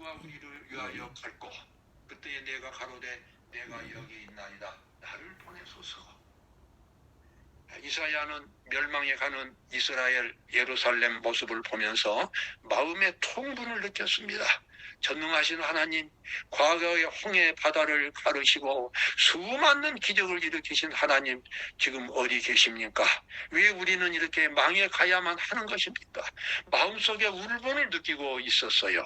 누가 우리를 위하여 갈꼬? 그때에 내가 가로되 내가 여기 있나이다. 나를 보내소서. 이사야는 멸망에 가는 이스라엘 예루살렘 모습을 보면서 마음의 통분을 느꼈습니다. 전능하신 하나님, 과거의 홍해 바다를 가르시고 수많은 기적을 일으키신 하나님, 지금 어디 계십니까? 왜 우리는 이렇게 망해 가야만 하는 것입니까? 마음속에 울분을 느끼고 있었어요.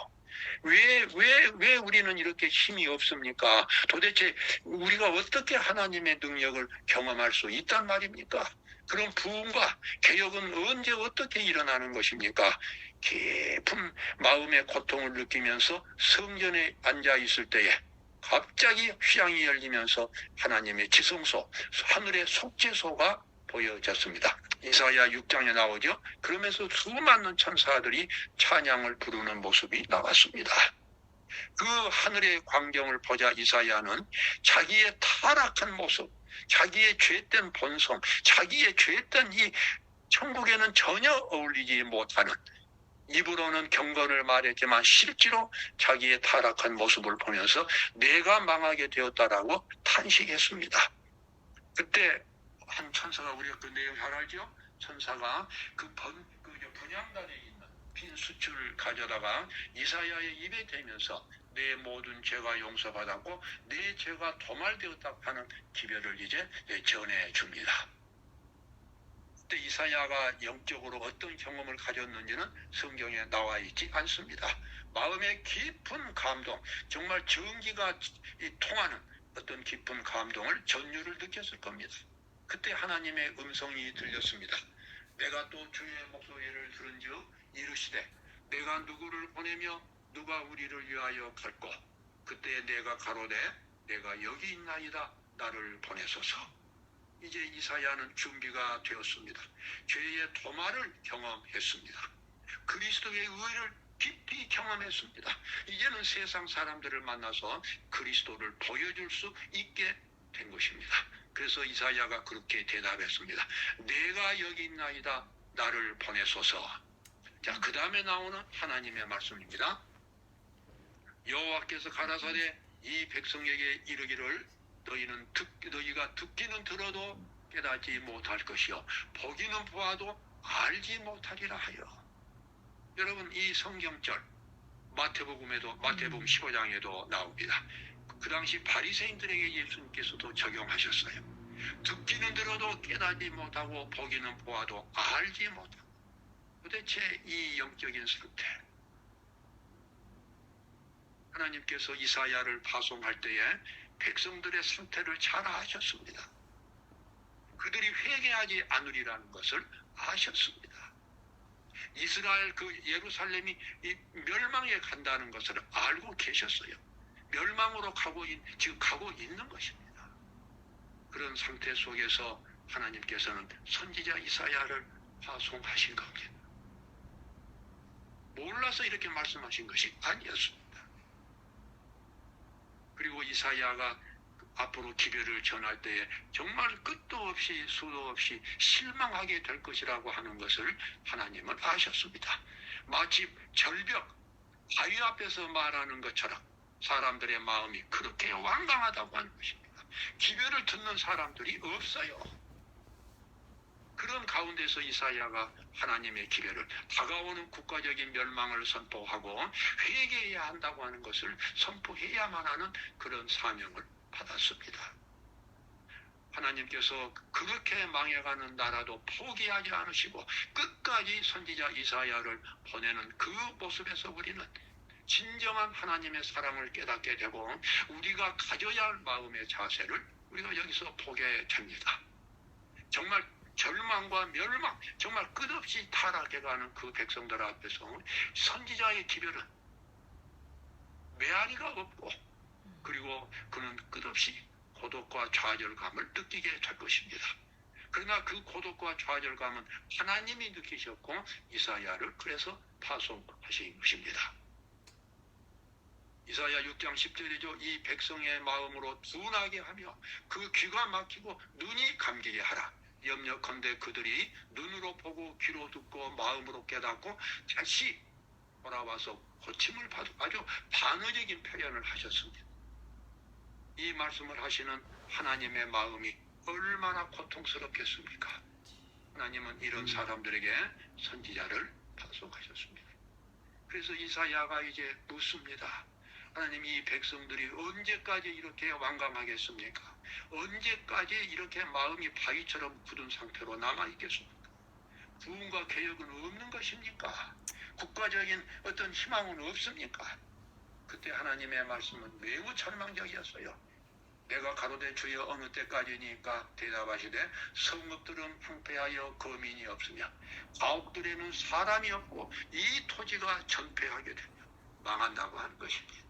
왜 우리는 이렇게 힘이 없습니까? 도대체 우리가 어떻게 하나님의 능력을 경험할 수 있단 말입니까? 그런 부흥과 개혁은 언제 어떻게 일어나는 것입니까? 깊은 마음의 고통을 느끼면서 성전에 앉아 있을 때에 갑자기 휘장이 열리면서 하나님의 지성소, 하늘의 속죄소가 보여졌습니다. 이사야 6장에 나오죠. 그러면서 수많은 천사들이 찬양을 부르는 모습이 나왔습니다. 그 하늘의 광경을 보자 이사야는 자기의 타락한 모습, 자기의 죄된 본성, 자기의 죄된 이 천국에는 전혀 어울리지 못하는, 입으로는 경건을 말했지만 실제로 자기의 타락한 모습을 보면서 내가 망하게 되었다라고 탄식했습니다. 그때 한 천사가, 우리가 그 내용 잘 알죠? 천사가 그 분향단에 있는 빈 숯을 가져다가 이사야의 입에 대면서 내 모든 죄가 용서받았고 내 죄가 도말되었다 하는 기별을 이제 전해줍니다. 그때 이사야가 영적으로 어떤 경험을 가졌는지는 성경에 나와 있지 않습니다. 마음의 깊은 감동, 정말 전기가 통하는 어떤 깊은 감동을, 전율을 느꼈을 겁니다. 그때 하나님의 음성이 들렸습니다. 내가 또 주의 목소리를 들은즉 이르시되 내가 누구를 보내며 누가 우리를 위하여 갈꼬? 그때 내가 가로되 내가 여기 있나이다. 나를 보내소서. 이제 이사야는 준비가 되었습니다. 죄의 도말을 경험했습니다. 그리스도의 의를 깊이 경험했습니다. 이제는 세상 사람들을 만나서 그리스도를 보여줄 수 있게 된 것입니다. 그래서 이사야가 그렇게 대답했습니다. 내가 여기 있나이다. 나를 보내소서. 자, 그 다음에 나오는 하나님의 말씀입니다. 여호와께서 가라사대 이 백성에게 이르기를 너희가 듣기는 들어도 깨닫지 못할 것이요 보기는 보아도 알지 못하리라 하여. 여러분, 이 성경절 마태복음 15장에도 나옵니다. 그 당시 바리새인들에게 예수님께서도 적용하셨어요. 듣기는 들어도 깨닫지 못하고 보기는 보아도 알지 못하고. 도대체 이 영적인 상태, 하나님께서 이사야를 파송할 때에 백성들의 상태를 잘 아셨습니다. 그들이 회개하지 않으리라는 것을 아셨습니다. 이스라엘 예루살렘이 멸망에 간다는 것을 알고 계셨어요. 멸망으로 지금 가고 있는 것입니다. 그런 상태 속에서 하나님께서는 선지자 이사야를 파송하신 겁니다. 몰라서 이렇게 말씀하신 것이 아니었습니다. 그리고 이사야가 앞으로 기별을 전할 때에 정말 끝도 없이 수도 없이 실망하게 될 것이라고 하는 것을 하나님은 아셨습니다. 마치 절벽, 바위 앞에서 말하는 것처럼 사람들의 마음이 그렇게 완강하다고 하는 것입니다. 기별을 듣는 사람들이 없어요. 그런 가운데서 이사야가 하나님의 기별을, 다가오는 국가적인 멸망을 선포하고 회개해야 한다고 하는 것을 선포해야만 하는 그런 사명을 받았습니다. 하나님께서 그렇게 망해가는 나라도 포기하지 않으시고 끝까지 선지자 이사야를 보내는 그 모습에서 우리는 진정한 하나님의 사랑을 깨닫게 되고 우리가 가져야 할 마음의 자세를 우리가 여기서 보게 됩니다. 정말 절망과 멸망, 정말 끝없이 타락해가는 그 백성들 앞에서 선지자의 기별은 메아리가 없고, 그리고 그는 끝없이 고독과 좌절감을 느끼게 될 것입니다. 그러나 그 고독과 좌절감은 하나님이 느끼셨고 이사야를 그래서 파송하신 것입니다. 이사야 6장 10절이죠. 이 백성의 마음으로 둔하게 하며 그 귀가 막히고 눈이 감기게 하라. 염려컨대 그들이 눈으로 보고 귀로 듣고 마음으로 깨닫고 다시 돌아와서 고침을 받고 아주 반어적인 표현을 하셨습니다. 이 말씀을 하시는 하나님의 마음이 얼마나 고통스럽겠습니까? 하나님은 이런 사람들에게 선지자를 파송하셨습니다. 그래서 이사야가 이제 묻습니다. 하나님, 이 백성들이 언제까지 이렇게 완강하겠습니까? 언제까지 이렇게 마음이 바위처럼 굳은 상태로 남아있겠습니까? 구원과 개혁은 없는 것입니까? 국가적인 어떤 희망은 없습니까? 그때 하나님의 말씀은 매우 절망적이었어요. 내가 가로되 주여 어느 때까지니까 대답하시되 성읍들은 황폐하여 거민이 없으며 가옥들에는 사람이 없고 이 토지가 전폐하게 되며 망한다고 하는 것입니다.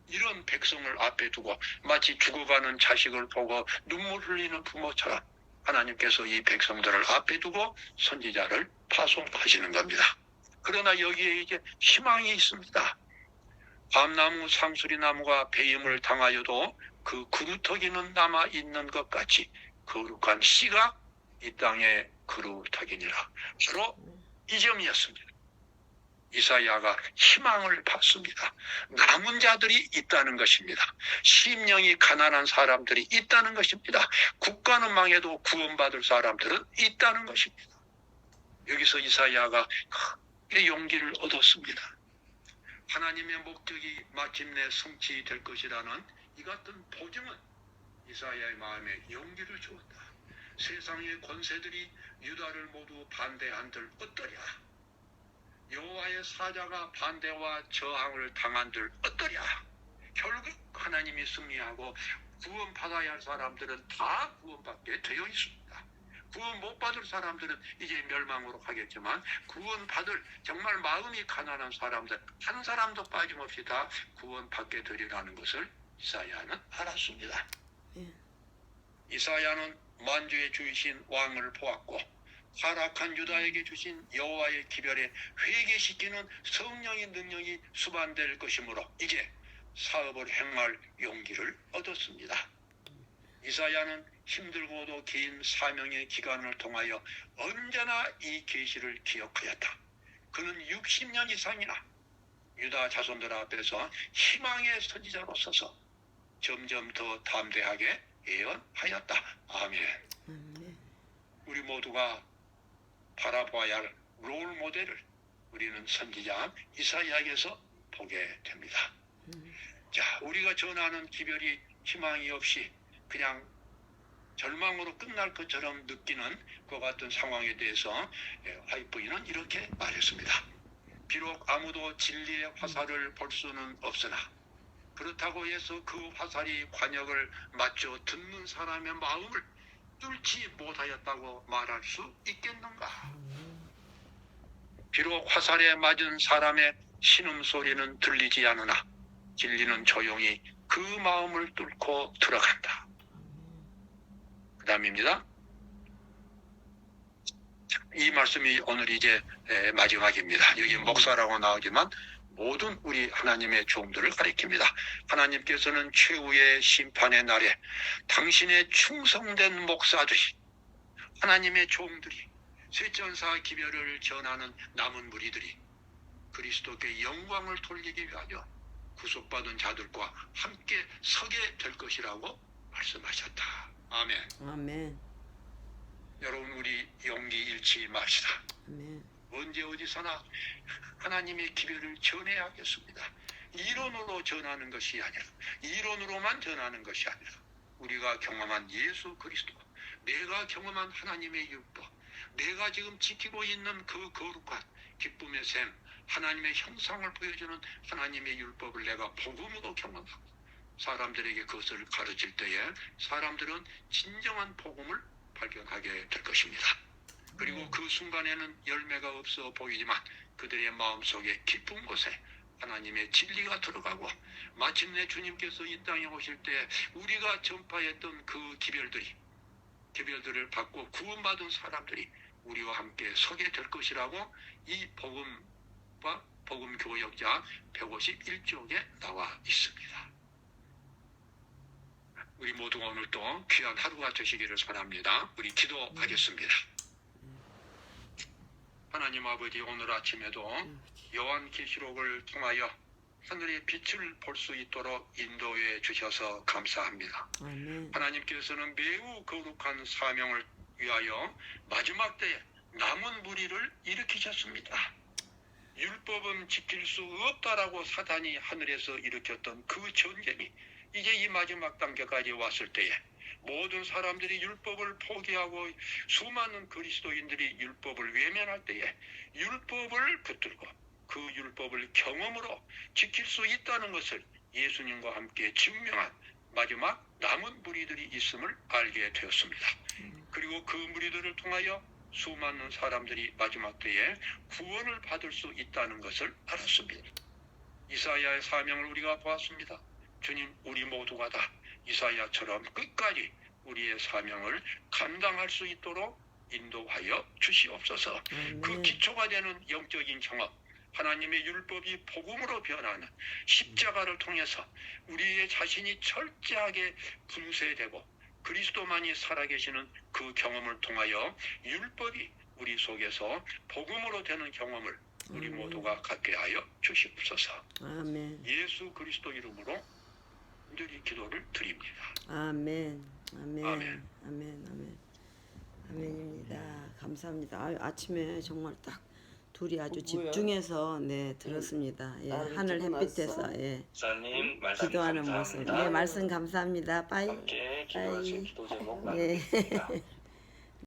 이런 백성을 앞에 두고 마치 죽어가는 자식을 보고 눈물 흘리는 부모처럼 하나님께서 이 백성들을 앞에 두고 선지자를 파송하시는 겁니다. 그러나 여기에 이제 희망이 있습니다. 밤나무, 상수리나무가 배임을 당하여도 그 그루터기는 남아있는 것 같이 거룩한 씨가 이 땅에 그루터기니라. 바로 이 점이었습니다. 이사야가 희망을 받습니다. 남은 자들이 있다는 것입니다. 심령이 가난한 사람들이 있다는 것입니다. 국가는 망해도 구원받을 사람들은 있다는 것입니다. 여기서 이사야가 크게 용기를 얻었습니다. 하나님의 목적이 마침내 성취될 것이라는 이 같은 보증은 이사야의 마음에 용기를 주었다. 세상의 권세들이 유다를 모두 반대한들 어떠랴? 여호와의 사자가 반대와 저항을 당한들 어떠랴? 결국 하나님이 승리하고 구원받아야 할 사람들은 다 구원받게 되어 있습니다. 구원 못 받을 사람들은 이제 멸망으로 가겠지만 구원받을 정말 마음이 가난한 사람들 한 사람도 빠짐없이 다 구원받게 되리라는 것을 이사야는 알았습니다. 이사야는 만주의 주이신 왕을 보았고 타락한 유다에게 주신 여호와의 기별에 회개시키는 성령의 능력이 수반될 것이므로 이제 사업을 행할 용기를 얻었습니다. 이사야는 힘들고도 긴 사명의 기간을 통하여 언제나 이 계시를 기억하였다. 그는 60년 이상이나 유다 자손들 앞에서 희망의 선지자로 서서 점점 더 담대하게 예언하였다. 아멘. 우리 모두가 바라봐야 할 롤 모델을 우리는 선지자 이사야에게서 보게 됩니다. 자, 우리가 전하는 기별이 희망이 없이 그냥 절망으로 끝날 것처럼 느끼는 그 같은 상황에 대해서 화이프인은 이렇게 말했습니다. 비록 아무도 진리의 화살을 볼 수는 없으나 그렇다고 해서 그 화살이 관역을 맞춰 듣는 사람의 마음을 뚫지 못하였다고 말할 수 있겠는가? 비록 화살에 맞은 사람의 신음소리는 들리지 않으나 진리는 조용히 그 마음을 뚫고 들어간다. 그 다음입니다. 이 말씀이 오늘 이제 마지막입니다. 여기 목사라고 나오지만 모든 우리 하나님의 종들을 가리킵니다. 하나님께서는 최후의 심판의 날에 당신의 충성된 목사들이 하나님의 종들이 쇠전사 기별을 전하는 남은 무리들이 그리스도께 영광을 돌리기 위하여 구속받은 자들과 함께 서게 될 것이라고 말씀하셨다. 아멘. 아멘. 여러분, 우리 용기 잃지 맙시다. 아멘. 언제 어디서나 하나님의 기별을 전해야 하겠습니다. 이론으로 전하는 것이 아니라 이론으로만 전하는 것이 아니라 우리가 경험한 예수 그리스도, 내가 경험한 하나님의 율법, 내가 지금 지키고 있는 그 거룩한 기쁨의 샘, 하나님의 형상을 보여주는 하나님의 율법을 내가 복음으로 경험하고 사람들에게 그것을 가르칠 때에 사람들은 진정한 복음을 발견하게 될 것입니다. 그리고 그 순간에는 열매가 없어 보이지만 그들의 마음속에 깊은 곳에 하나님의 진리가 들어가고 마침내 주님께서 이 땅에 오실 때 우리가 전파했던 그 기별들을 받고 구원받은 사람들이 우리와 함께 서게 될 것이라고 이 복음과 복음교역자 151쪽에 나와 있습니다. 우리 모두가 오늘도 귀한 하루가 되시기를 바랍니다. 우리 기도하겠습니다. 하나님 아버지, 오늘 아침에도 요한계시록을 통하여 하늘의 빛을 볼 수 있도록 인도해 주셔서 감사합니다. 아멘. 하나님께서는 매우 거룩한 사명을 위하여 마지막 때에 남은 무리를 일으키셨습니다. 율법은 지킬 수 없다라고 사단이 하늘에서 일으켰던 그 전쟁이 이제 이 마지막 단계까지 왔을 때에 모든 사람들이 율법을 포기하고 수많은 그리스도인들이 율법을 외면할 때에 율법을 붙들고 그 율법을 경험으로 지킬 수 있다는 것을 예수님과 함께 증명한 마지막 남은 무리들이 있음을 알게 되었습니다. 그리고 그 무리들을 통하여 수많은 사람들이 마지막 때에 구원을 받을 수 있다는 것을 알았습니다. 이사야의 사명을 우리가 보았습니다. 주님, 우리 모두가 다 이사야처럼 끝까지 우리의 사명을 감당할 수 있도록 인도하여 주시옵소서. 그 기초가 되는 영적인 경험, 하나님의 율법이 복음으로 변하는 십자가를 통해서 우리의 자신이 철저하게 분쇄되고 그리스도만이 살아계시는 그 경험을 통하여 율법이 우리 속에서 복음으로 되는 경험을 우리 모두가 갖게 하여 주시옵소서. 아멘. 예수 그리스도 이름으로 늘 기도를 드립니다. 아멘. 아멘. 아멘. 아멘. 아멘. 아멘입니다. 감사합니다. 아침에 정말 딱 둘이 아주 집중해서 네 들었습니다. 예, 하늘 햇빛에서 예 목사님 말씀 기도하는 모습. 감사합니다. 네 말씀 감사합니다. 빠이. 함께 기도하신 기도 제목 예. 나누겠습니다.